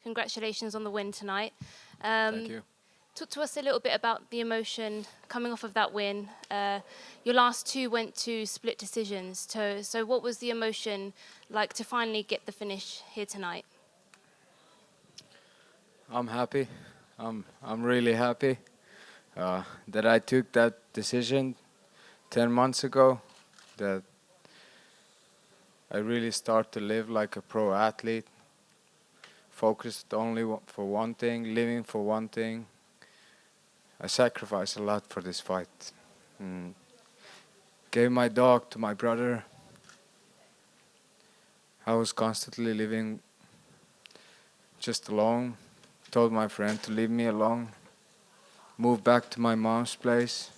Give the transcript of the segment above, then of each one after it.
Congratulations on the win tonight. Thank you. Talk to us a little bit about the emotion coming off of that win. Your last two went to split decisions. So what was the emotion like to finally get the finish here tonight? I'm happy. I'm really happy that I took that decision 10 months ago. That I really start to live like a pro athlete, focused only for one thing, living for one thing. I sacrificed a lot for this fight. Mm. Gave my dog to my brother. I was constantly living just alone. Told my friend to leave me alone. Moved back to my mom's place.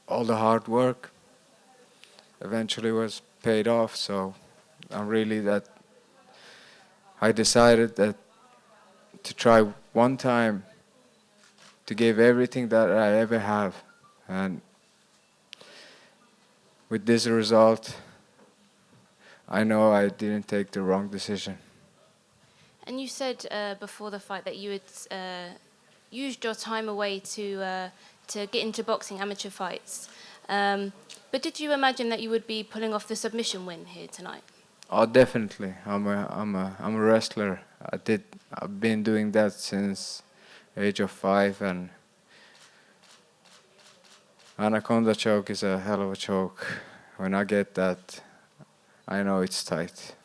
All the hard work eventually was paid off, so I'm really that I decided that to try one time to give everything that I ever have, and with this result I know I didn't take the wrong decision. And you said before the fight that you had used your time away to get into boxing amateur fights. But did you imagine that you would be pulling off the submission win here tonight? Oh, definitely. I'm a wrestler. I've been doing that since age of 5, and Anaconda choke is a hell of a choke. When I get that, I know it's tight.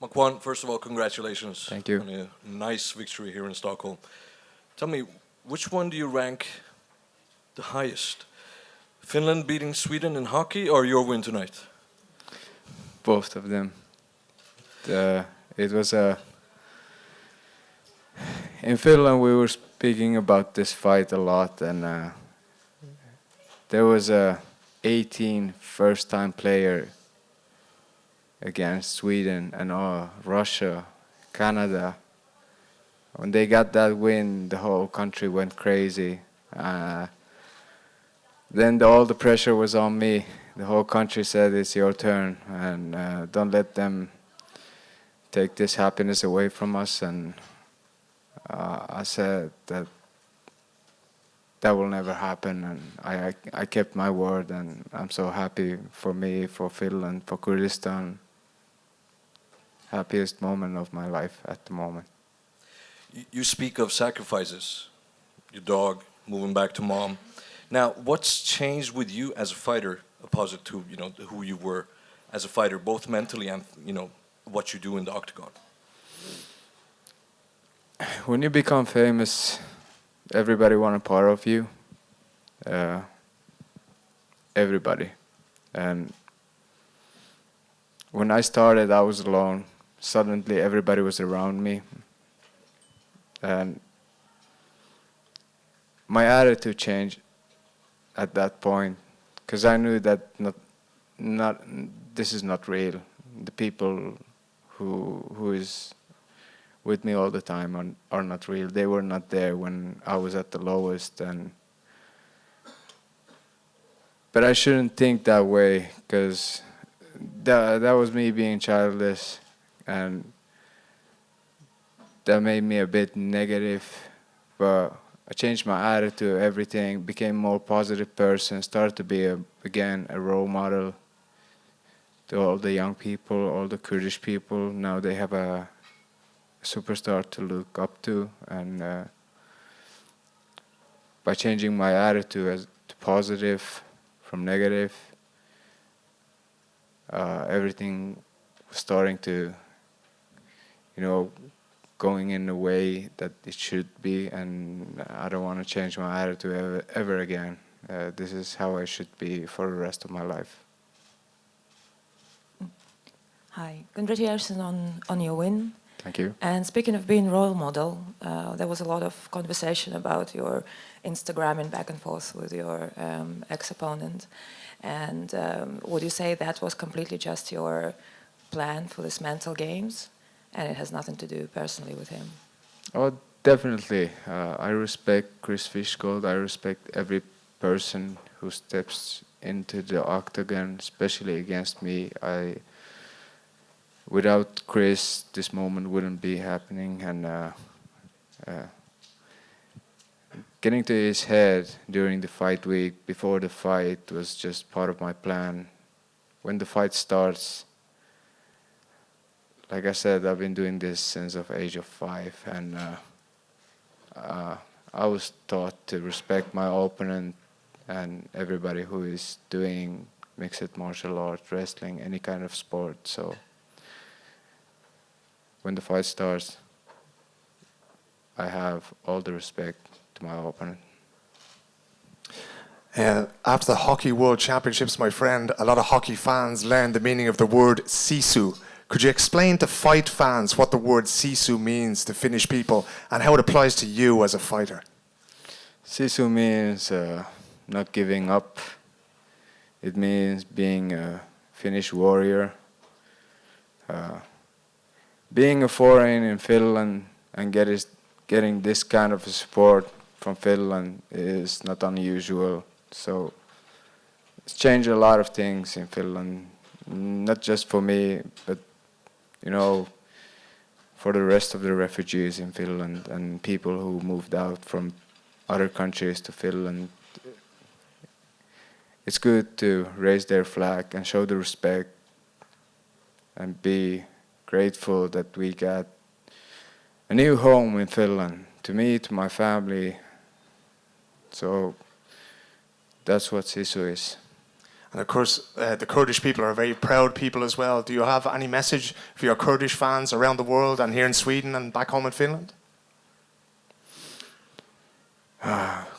Makwan, first of all, congratulations. Thank you. On a nice victory here in Stockholm. Tell me, which one do you rank the highest? Finland beating Sweden in hockey or your win tonight? Both of them. It was in Finland we were speaking about this fight a lot, and there was a 18 first-time player against Sweden and Russia, Canada. When they got that win, the whole country went crazy. Then all the pressure was on me. The whole country said it's your turn, and don't let them take this happiness away from us. And I said that will never happen, and I kept my word, and I'm so happy for me, for Finland, for Kurdistan. Happiest moment of my life at the moment. You speak of sacrifices, your dog, moving back to mom. Now, what's changed with you as a fighter, opposite to who you were as a fighter, both mentally and what you do in the octagon? When you become famous, everybody want a part of you. Everybody. And when I started, I was alone. Suddenly, everybody was around me. And my attitude changed at that point, because I knew that this is not real. The people who is with me all the time are not real. They were not there when I was at the lowest, but I shouldn't think that way, because that was me being childish, and that made me a bit negative. But I changed my attitude, everything, became a more positive person, started to be again a role model to all the young people, all the Kurdish people. Now they have a superstar to look up to, and by changing my attitude to positive from negative, everything was starting to, going in the way that it should be, and I don't want to change my attitude ever again. This is how I should be for the rest of my life. Hi, congratulations on your win. Thank you. And speaking of being role model, there was a lot of conversation about your Instagram and back and forth with your ex-opponent. And would you say that was completely just your plan for this mental games, and it has nothing to do personally with him? Oh, definitely. I respect Chris Fishgold. I respect every person who steps into the octagon, especially against me. Without Chris, this moment wouldn't be happening, and getting to his head during the fight week, before the fight, was just part of my plan. When the fight starts, like I said, I've been doing this since the age of 5, and I was taught to respect my opponent and everybody who is doing mixed martial arts, wrestling, any kind of sport. So when the fight starts, I have all the respect to my opponent. After the Hockey World Championships, my friend, a lot of hockey fans learned the meaning of the word Sisu. Could you explain to fight fans what the word Sisu means to Finnish people and how it applies to you as a fighter? Sisu means not giving up. It means being a Finnish warrior. Being a foreign in Finland and getting this kind of support from Finland is not unusual. So it's changed a lot of things in Finland, not just for me, but for the rest of the refugees in Finland and people who moved out from other countries to Finland. It's good to raise their flag and show the respect and be grateful that we got a new home in Finland, to me, to my family. So that's what Sisu is. And of course, the Kurdish people are very proud people as well. Do you have any message for your Kurdish fans around the world and here in Sweden and back home in Finland?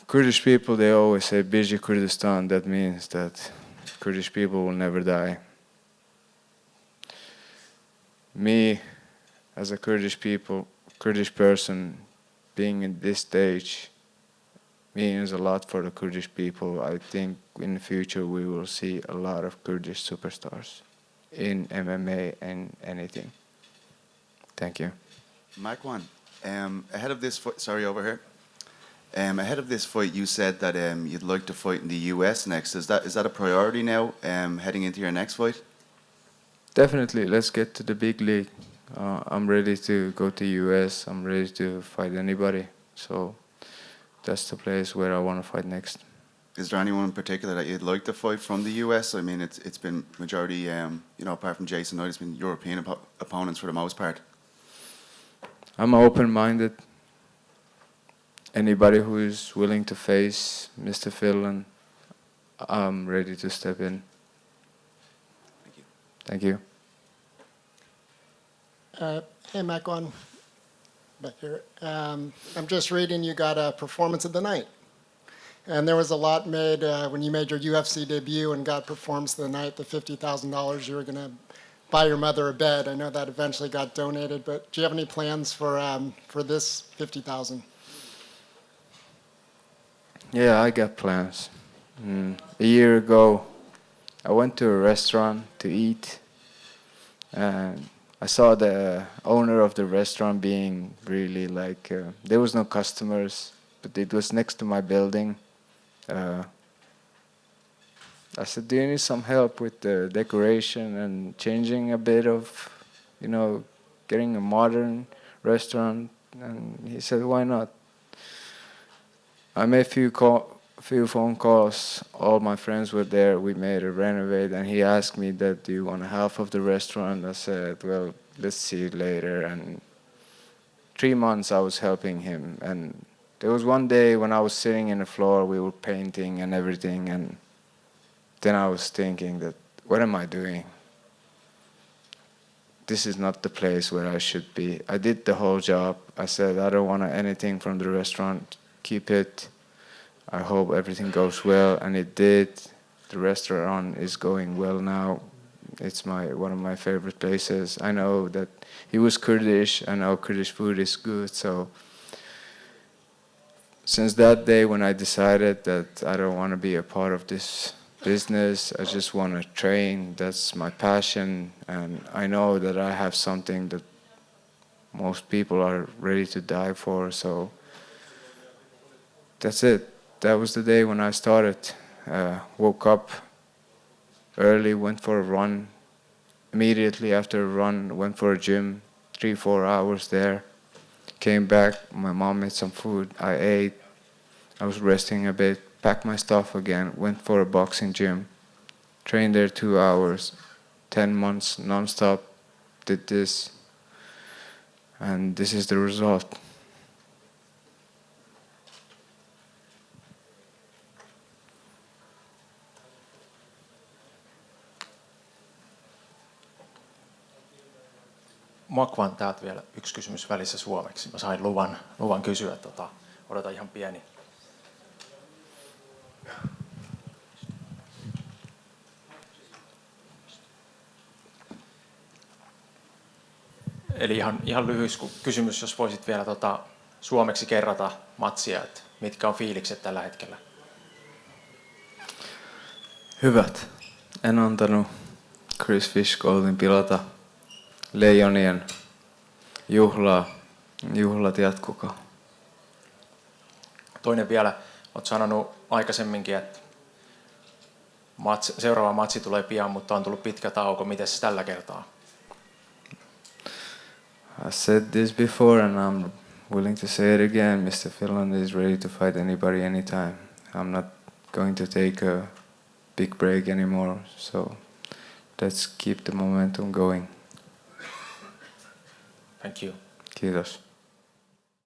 Kurdish people, they always say Biji Kurdistan. That means that Kurdish people will never die. Me, as a Kurdish person, being in this stage means a lot for the Kurdish people. I think in the future we will see a lot of Kurdish superstars in MMA and anything. Thank you. Makwan, ahead of this fight, ahead of this fight, you said that you'd like to fight in the US next. Is that a priority now, heading into your next fight? Definitely, let's get to the big league. I'm ready to go to US. I'm ready to fight anybody. So that's the place where I want to fight next. Is there anyone in particular that you'd like to fight from the US? I mean, it's been majority, apart from Jason Knight, it's been European opponents for the most part. I'm open-minded. Anybody who is willing to face Mr. Finland, I'm ready to step in. Thank you. Thank you. Hey, Makwan, back here. I'm just reading you got a performance of the night. And there was a lot made when you made your UFC debut and got performance of the night, the $50,000 you were going to buy your mother a bed. I know that eventually got donated, but do you have any plans for this $50,000? Yeah, I got plans. A year ago, I went to a restaurant to eat, and I saw the owner of the restaurant being really there was no customers, but it was next to my building. I said, do you need some help with the decoration and changing a bit of, getting a modern restaurant? And he said, why not? I made a few phone calls. All my friends were there. We made a renovate, and he asked me that, do you want half of the restaurant? I said, well, let's see later. And 3 months I was helping him. And there was one day when I was sitting in the floor, we were painting and everything, and then I was thinking that, what am I doing? This is not the place where I should be. I did the whole job. I said, I don't want anything from the restaurant. Keep it. I hope everything goes well, and it did. The restaurant is going well now. It's one of my favorite places. I know that he was Kurdish. I know Kurdish food is good. So since that day when I decided that I don't want to be a part of this business, I just want to train. That's my passion, and I know that I have something that most people are ready to die for. So that's it. That was the day when I started. Woke up early, went for a run. Immediately after a run, went for a gym, 3-4 hours there. Came back, my mom made some food, I ate. I was resting a bit, packed my stuff again, went for a boxing gym. Trained there 2 hours, 10 months non-stop, did this. And this is the result. Makwan, täältä vielä yksi kysymys välissä suomeksi. Mä sain luvan kysyä, odota ihan pieni. Eli ihan lyhyys kysymys, jos voisit vielä suomeksi kerrata matsia, että mitkä on fiilikset tällä hetkellä? Hyvät. En antanut Chris Fishgoldin pilata leijonien juhlat jatkukaa. Toinen vielä, olet sanonut aikaisemminkin, että seuraava matsi tulee pian, mutta on tullut pitkä tauko. Miten se tällä kertaa? I said this before and I'm willing to say it again. Mr. Finland is ready to fight anybody anytime. I'm not going to take a big break anymore, so let's keep the momentum going. Thank you. Kiitos.